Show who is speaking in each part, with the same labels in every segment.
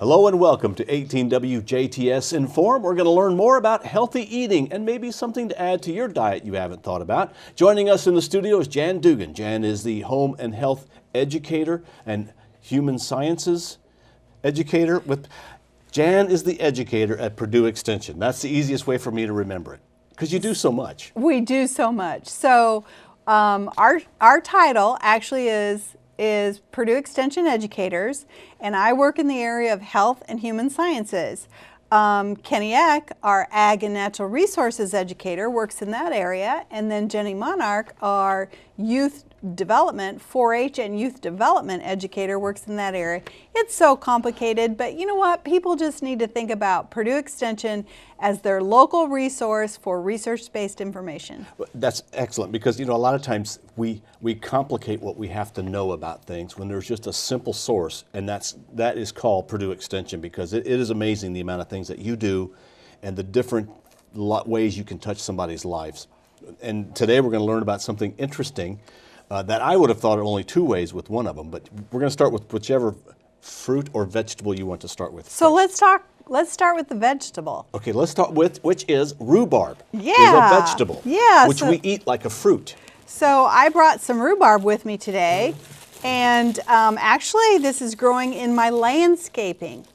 Speaker 1: Hello and welcome to 18 WJTS in.form. We're going to learn more about healthy eating and maybe something to add to your diet you haven't thought about. Joining us in the studio is Jan Dougan. Jan is the home and health educator and human sciences educator. Jan is the educator at Purdue Extension. That's the easiest way for me to remember it because you do so much.
Speaker 2: We do so much. So our title actually is Purdue Extension Educators, and I work in the area of health and human sciences. Kenny Eck, our Ag and Natural Resources Educator, works in that area, and then Jenny Monarch, our Youth Development, 4-H and Youth Development Educator, works in that area. It's so complicated, but you know what? People just need to think about Purdue Extension as their local resource for research-based information.
Speaker 1: That's excellent because, you know, a lot of times we complicate what we have to know about things when there's just a simple source, and that is called Purdue Extension because it is amazing the amount of things that you do and the different ways you can touch somebody's lives. And today we're going to learn about something interesting that I would have thought of only two ways with one of them, but we're going to start with whichever fruit or vegetable you want to start with.
Speaker 2: So let's start with the vegetable.
Speaker 1: Okay, let's start with which is rhubarb.
Speaker 2: Yeah.
Speaker 1: Is a vegetable.
Speaker 2: Yeah.
Speaker 1: Which we eat like a fruit.
Speaker 2: So I brought some rhubarb with me today, and actually this is growing in my landscaping.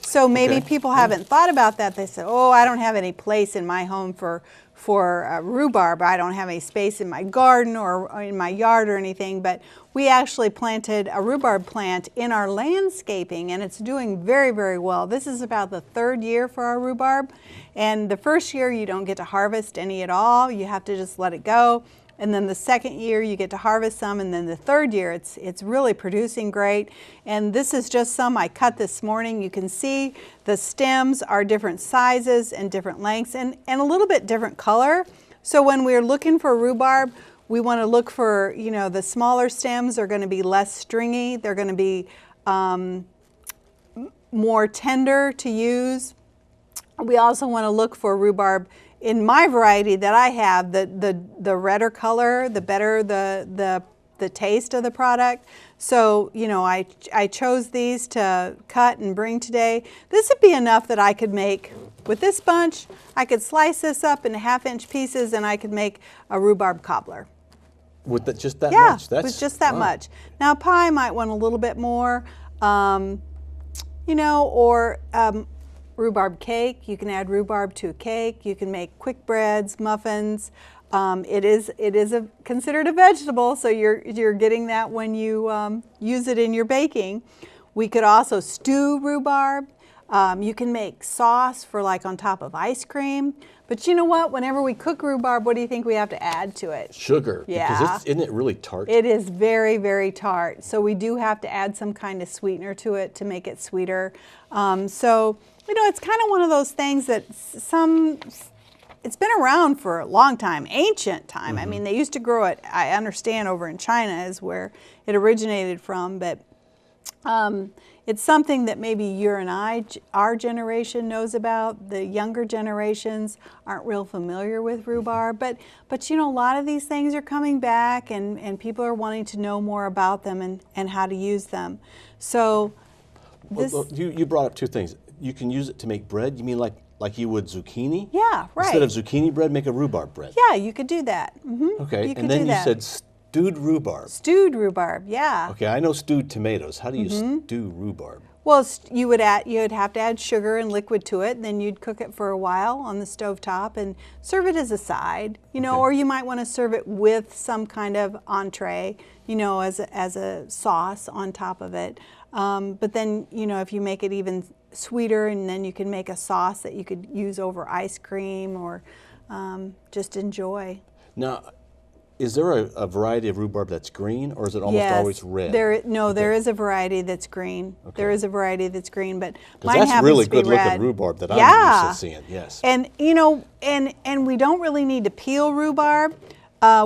Speaker 2: So maybe people haven't thought about that. They say, oh, I don't have any place in my home for rhubarb. I don't have any space in my garden or in my yard or anything, but we actually planted a rhubarb plant in our landscaping, and it's doing very, very well. This is about the third year for our rhubarb, and the first year you don't get to harvest any at all. You have to just let it go. And then the second year you get to harvest some, and then the third year it's really producing great. And this is just some I cut this morning. You can see the stems are different sizes and different lengths and a little bit different color. So when we're looking for rhubarb, we want to look for, you know, the smaller stems are going to be less stringy. They're going to be more tender to use. We also want to look for rhubarb. In my variety that I have, the redder color, the better the taste of the product. So, you know, I chose these to cut and bring today. This would be enough that I could make, with this bunch, I could slice this up into 1/2-inch pieces and I could make a rhubarb cobbler.
Speaker 1: With just that much?
Speaker 2: Yeah, with just that much. Now pie might want a little bit more, you know, or rhubarb cake. You can add rhubarb to a cake. You can make quick breads, muffins. It is considered a vegetable, so you're getting that when you use it in your baking. We could also stew rhubarb. You can make sauce for like on top of ice cream. But you know what? Whenever we cook rhubarb, what do you think we have to add to it?
Speaker 1: Sugar.
Speaker 2: Yeah.
Speaker 1: Because isn't it really tart?
Speaker 2: It is very, very tart. So we do have to add some kind of sweetener to it to make it sweeter. So, you know, it's kind of one of those things that it's been around for a long time, ancient time. I mean, they used to grow it, I understand, over in China is where it originated from, but it's something that maybe you and our generation knows about. The younger generations aren't real familiar with rhubarb, but you know, a lot of these things are coming back and people are wanting to know more about them and how to use them. So this...
Speaker 1: Well, you brought up two things. You can use it to make bread. You mean like you would zucchini?
Speaker 2: Yeah, right.
Speaker 1: Instead of zucchini bread, make a rhubarb bread.
Speaker 2: Yeah, you could do that.
Speaker 1: Okay, and then you said stewed rhubarb.
Speaker 2: Stewed rhubarb, yeah.
Speaker 1: Okay, I know stewed tomatoes. How do you stew rhubarb?
Speaker 2: Well, you'd have to add sugar and liquid to it, and then you'd cook it for a while on the stovetop and serve it as a side, you know, or you might want to serve it with some kind of entree, you know, as a sauce on top of it. But then, you know, if you make it even sweeter, and then you can make a sauce that you could use over ice cream or just enjoy.
Speaker 1: Now, is there a variety of rhubarb that's green, or is it almost always red? There
Speaker 2: is a variety that's green. Okay. There is a variety that's green, but mine
Speaker 1: that's
Speaker 2: happens
Speaker 1: really
Speaker 2: to be
Speaker 1: good
Speaker 2: red.
Speaker 1: looking rhubarb that I'm used to seeing. Yes.
Speaker 2: And you know, and we don't really need to peel rhubarb.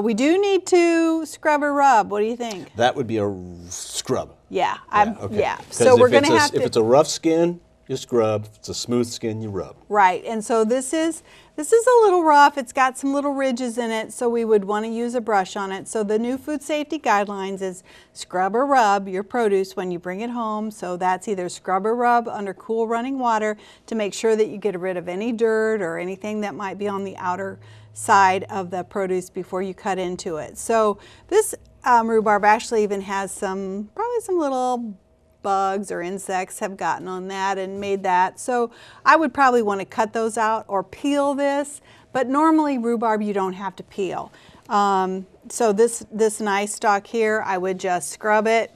Speaker 2: We do need to scrub or rub. What do you think?
Speaker 1: That would be a scrub.
Speaker 2: Yeah.
Speaker 1: Okay.
Speaker 2: Yeah. So we're going to have to.
Speaker 1: If it's a rough skin, You scrub. It's a smooth skin, you rub.
Speaker 2: Right, and so this is a little rough. It's got some little ridges in it, so we would want to use a brush on it. So the new food safety guidelines is scrub or rub your produce when you bring it home. So that's either scrub or rub under cool running water to make sure that you get rid of any dirt or anything that might be on the outer side of the produce before you cut into it. So this rhubarb actually even has probably some little bugs or insects have gotten on that and made that. So I would probably want to cut those out or peel this, but normally rhubarb you don't have to peel. So this nice stalk here, I would just scrub it,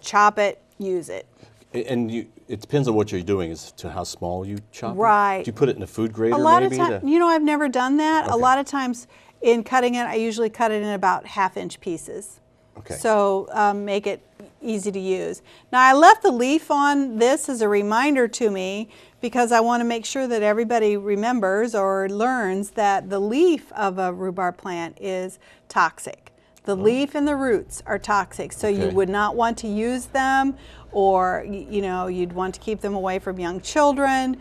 Speaker 2: chop it, use it.
Speaker 1: And it depends on what you're doing as to how small you chop
Speaker 2: Right.
Speaker 1: it. Do you put it in a food grater
Speaker 2: A lot
Speaker 1: maybe?
Speaker 2: of times, you know, I've never done that.
Speaker 1: Okay.
Speaker 2: A lot of times in cutting it, I usually cut it in about 1/2-inch pieces.
Speaker 1: Okay.
Speaker 2: So make it easy to use. Now I left the leaf on this as a reminder to me because I want to make sure that everybody remembers or learns that the leaf of a rhubarb plant is toxic. The leaf and the roots are toxic, so you would not want to use them, or you know, you'd want to keep them away from young children.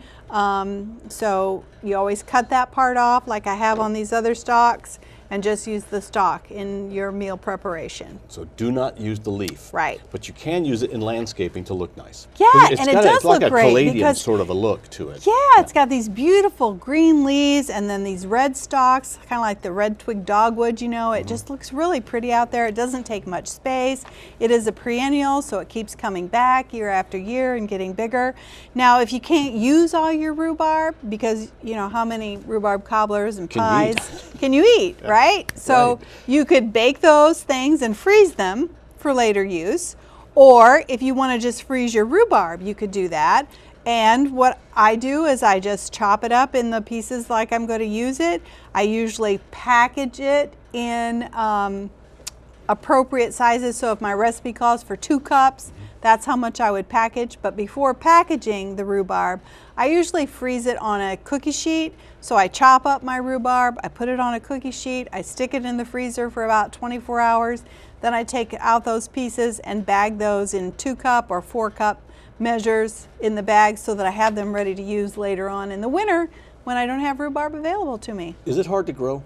Speaker 2: So you always cut that part off like I have on these other stalks, and just use the stalk in your meal preparation.
Speaker 1: So do not use the leaf.
Speaker 2: Right.
Speaker 1: But you can use it in landscaping to look nice.
Speaker 2: Yeah,
Speaker 1: It's
Speaker 2: and it
Speaker 1: got
Speaker 2: does
Speaker 1: it's like
Speaker 2: look
Speaker 1: a
Speaker 2: great
Speaker 1: palladium
Speaker 2: because-
Speaker 1: sort of a look to it.
Speaker 2: Yeah, it's got these beautiful green leaves and then these red stalks, kind of like the red twig dogwood, you know. It just looks really pretty out there. It doesn't take much space. It is a perennial, so it keeps coming back year after year and getting bigger. Now, if you can't use all your rhubarb, because you know how many rhubarb cobblers and pies can you eat, right? So you could bake those things and freeze them for later use. Or if you want to just freeze your rhubarb, you could do that. And what I do is I just chop it up in the pieces like I'm going to use it. I usually package it in appropriate sizes. So if my recipe calls for 2 cups, that's how much I would package. But before packaging the rhubarb, I usually freeze it on a cookie sheet. So I chop up my rhubarb, I put it on a cookie sheet, I stick it in the freezer for about 24 hours. Then I take out those pieces and bag those in 2-cup or 4-cup measures in the bag so that I have them ready to use later on in the winter when I don't have rhubarb available to me.
Speaker 1: Is it hard to grow?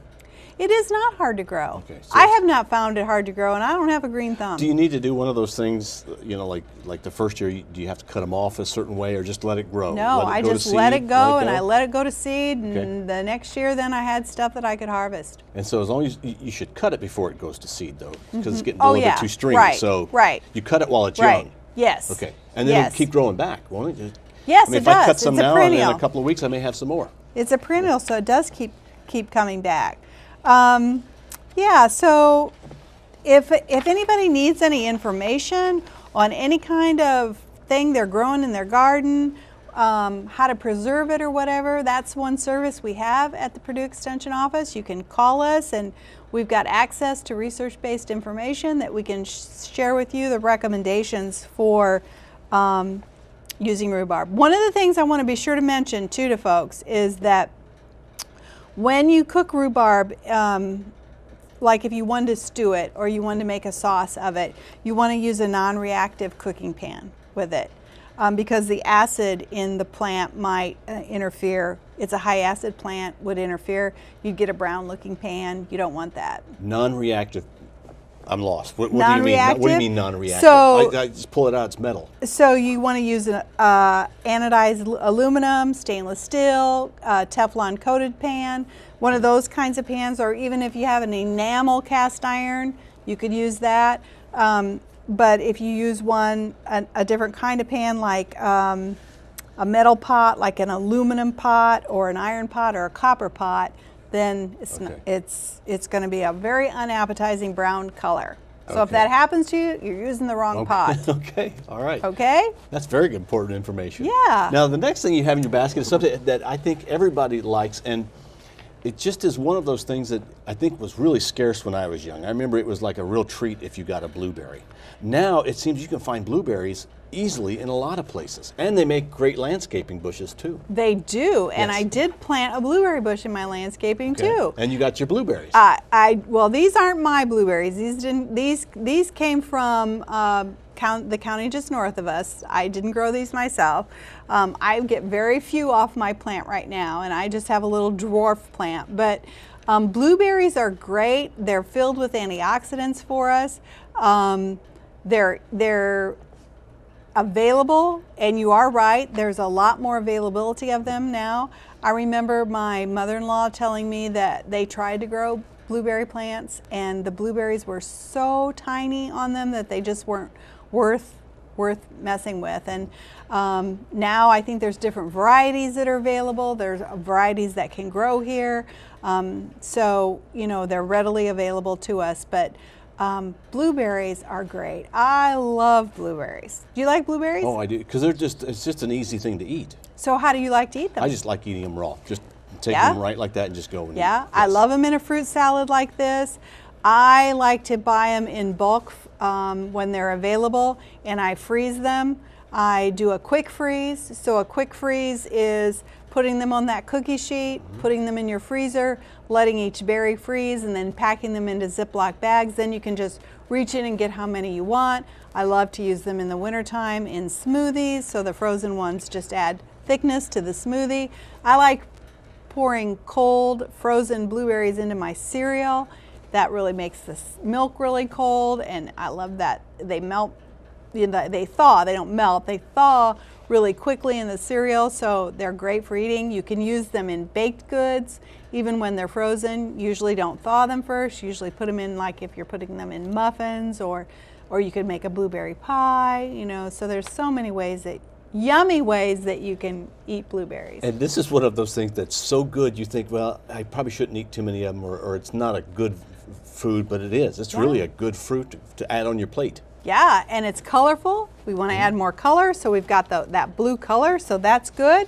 Speaker 2: It is not hard to grow.
Speaker 1: Okay, so
Speaker 2: I have not found it hard to grow, and I don't have a green thumb.
Speaker 1: Do you need to do one of those things, you know, like the first year, do you have to cut them off a certain way or just let it grow?
Speaker 2: No,
Speaker 1: I
Speaker 2: I just let it go and I let it go to seed, and the next year then I had stuff that I could harvest.
Speaker 1: And so as long as you should cut it before it goes to seed though, because it's getting a little bit too stringy.
Speaker 2: Right,
Speaker 1: so
Speaker 2: right.
Speaker 1: you cut it while it's
Speaker 2: Right.
Speaker 1: young.
Speaker 2: Yes.
Speaker 1: Okay. And then it'll keep growing back, won't it?
Speaker 2: Yes,
Speaker 1: I mean,
Speaker 2: it
Speaker 1: if I cut
Speaker 2: does.
Speaker 1: some
Speaker 2: It's a
Speaker 1: now and in
Speaker 2: perennial.
Speaker 1: a couple of weeks I may have some more.
Speaker 2: It's a perennial, so it does keep coming back. Yeah, so if anybody needs any information on any kind of thing they're growing in their garden, how to preserve it or whatever, that's one service we have at the Purdue Extension Office. You can call us, and we've got access to research-based information that we can share with you, the recommendations for using rhubarb. One of the things I want to be sure to mention too to folks is that when you cook rhubarb, like if you wanted to stew it or you wanted to make a sauce of it, you want to use a non-reactive cooking pan with it because the acid in the plant might interfere. It's a high acid plant, would interfere. You'd get a brown looking pan. You don't want that.
Speaker 1: Non-reactive. I'm lost. What do you mean?
Speaker 2: Non-reactive?
Speaker 1: What do you mean non-reactive?
Speaker 2: So-
Speaker 1: I just pull it out. It's metal.
Speaker 2: So you want to use an anodized aluminum, stainless steel, Teflon coated pan, one of those kinds of pans, or even if you have an enamel cast iron, you could use that. But if you use a different kind of pan, like a metal pot, like an aluminum pot or an iron pot or a copper pot, then it's going to be a very unappetizing brown color. So if that happens to you, you're using the wrong pot.
Speaker 1: Okay, all right.
Speaker 2: Okay?
Speaker 1: That's very important information.
Speaker 2: Yeah.
Speaker 1: Now, the next thing you have in your basket is something that I think everybody likes, and it just is one of those things that I think was really scarce when I was young. I remember it was like a real treat if you got a blueberry. Now, it seems you can find blueberries easily in a lot of places, and they make great landscaping bushes too.
Speaker 2: They do, and
Speaker 1: Yes.
Speaker 2: I did plant a blueberry bush in my landscaping too.
Speaker 1: And you got your blueberries.
Speaker 2: Well, these aren't my blueberries. These came from the county just north of us. I didn't grow these myself. I get very few off my plant right now, and I just have a little dwarf plant. But blueberries are great. They're filled with antioxidants for us. They're available, and you are right, there's a lot more availability of them now. I remember my mother-in-law telling me that they tried to grow blueberry plants, and the blueberries were so tiny on them that they just weren't worth messing with. And now I think there's different varieties that are available. There's varieties that can grow here, so you know, they're readily available to us. But blueberries are great. I love blueberries. Do you like blueberries?
Speaker 1: Oh, I do, because it's just an easy thing to eat.
Speaker 2: So how do you like to eat them?
Speaker 1: I just like eating them raw. Just take them right like that and just go and eat.
Speaker 2: Yes. I love them in a fruit salad like this. I like to buy them in bulk when they're available, and I freeze them. I do a quick freeze. So a quick freeze is putting them on that cookie sheet, putting them in your freezer, letting each berry freeze, and then packing them into Ziploc bags. Then you can just reach in and get how many you want. I love to use them in the wintertime in smoothies, so the frozen ones just add thickness to the smoothie. I like pouring cold frozen blueberries into my cereal. That really makes the milk really cold, and I love that. They melt, they thaw, they don't melt, they thaw really quickly in the cereal, so they're great for eating. You can use them in baked goods, even when they're frozen. Usually don't thaw them first, usually put them in, like if you're putting them in muffins, or you could make a blueberry pie, you know, so there's so many ways that, yummy ways that you can eat blueberries.
Speaker 1: And this is one of those things that's so good you think, well, I probably shouldn't eat too many of them, or it's not a good food, but it is. It's really a good fruit to add on your plate.
Speaker 2: Yeah, and it's colorful. We want to add more color, so we've got that blue color, so that's good.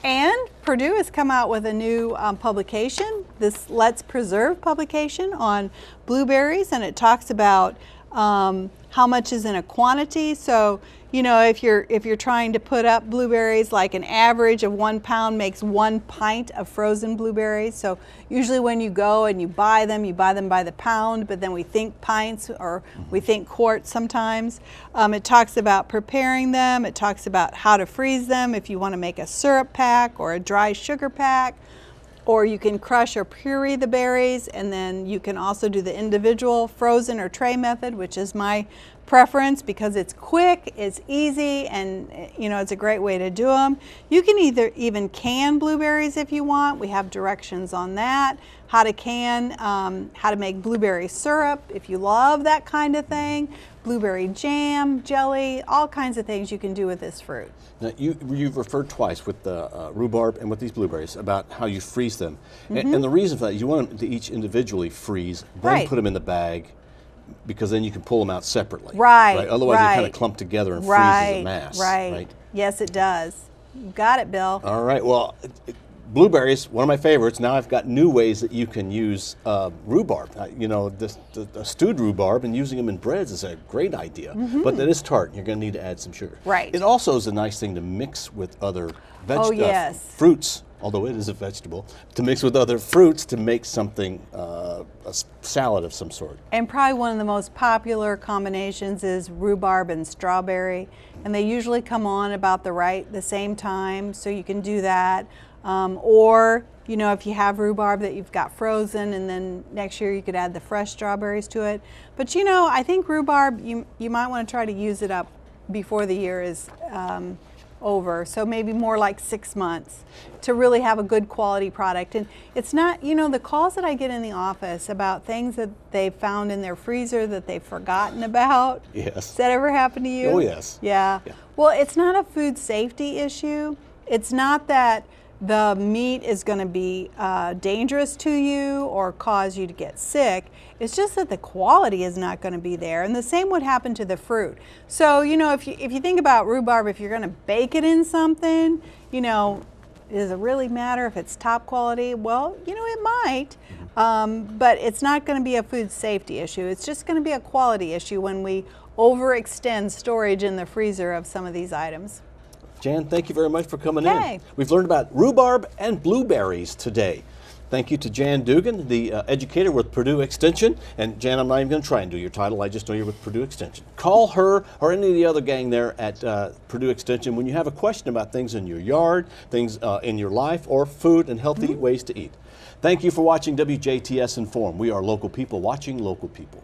Speaker 2: And Purdue has come out with a new publication, this Let's Preserve publication on blueberries, and it talks about how much is in a quantity. So, you know, if you're trying to put up blueberries, like an average of 1 pound makes 1 pint of frozen blueberries. So usually when you go and you buy them by the pound, but then we think pints or we think quarts sometimes. It talks about preparing them. It talks about how to freeze them if you want to make a syrup pack or a dry sugar pack. Or you can crush or puree the berries, and then you can also do the individual frozen or tray method, which is my preference because it's quick, it's easy, and you know, it's a great way to do them. You can even can blueberries if you want. We have directions on that, how to can, how to make blueberry syrup if you love that kind of thing, blueberry jam, jelly, all kinds of things you can do with this fruit.
Speaker 1: Now, you've referred twice with the rhubarb and with these blueberries about how you freeze them. And the reason for that is you want them to each individually freeze, then put them in the bag, because then you can pull them out separately. Right. Otherwise they kind of clump together and freeze as a mass. Right.
Speaker 2: Yes, it does. You got it, Bill.
Speaker 1: All right. Well, blueberries, one of my favorites. Now I've got new ways that you can use rhubarb. You know, the stewed rhubarb, and using them in breads is a great idea. But that is tart. You're going to need to add some sugar.
Speaker 2: Right.
Speaker 1: It also is a nice thing to mix with other fruits, although it is a vegetable, to mix with other fruits to make something, a salad of some sort.
Speaker 2: And probably one of the most popular combinations is rhubarb and strawberry. And they usually come on about the same time, so you can do that. Or, you know, if you have rhubarb that you've got frozen, and then next year you could add the fresh strawberries to it. But you know, I think rhubarb, you might want to try to use it up before the year is over. So maybe more like 6 months to really have a good quality product. And it's not, you know, the calls that I get in the office about things that they've found in their freezer that they've forgotten about.
Speaker 1: Yes.
Speaker 2: Has that ever happened to you?
Speaker 1: Oh, yes.
Speaker 2: Yeah. Well, it's not a food safety issue. It's not that the meat is going to be dangerous to you or cause you to get sick. It's just that the quality is not going to be there. And the same would happen to the fruit. So, you know, if you think about rhubarb, if you're going to bake it in something, you know, does it really matter if it's top quality? Well, you know, it might, but it's not going to be a food safety issue. It's just going to be a quality issue when we overextend storage in the freezer of some of these items.
Speaker 1: Jan, thank you very much for coming in. We've learned about rhubarb and blueberries today. Thank you to Jan Dougan, the educator with Purdue Extension. And Jan, I'm not even going to try and do your title. I just know you're with Purdue Extension. Call her or any of the other gang there at Purdue Extension when you have a question about things in your yard, things in your life, or food and healthy ways to eat. Thank you for watching WJTS in.form. We are local people watching local people.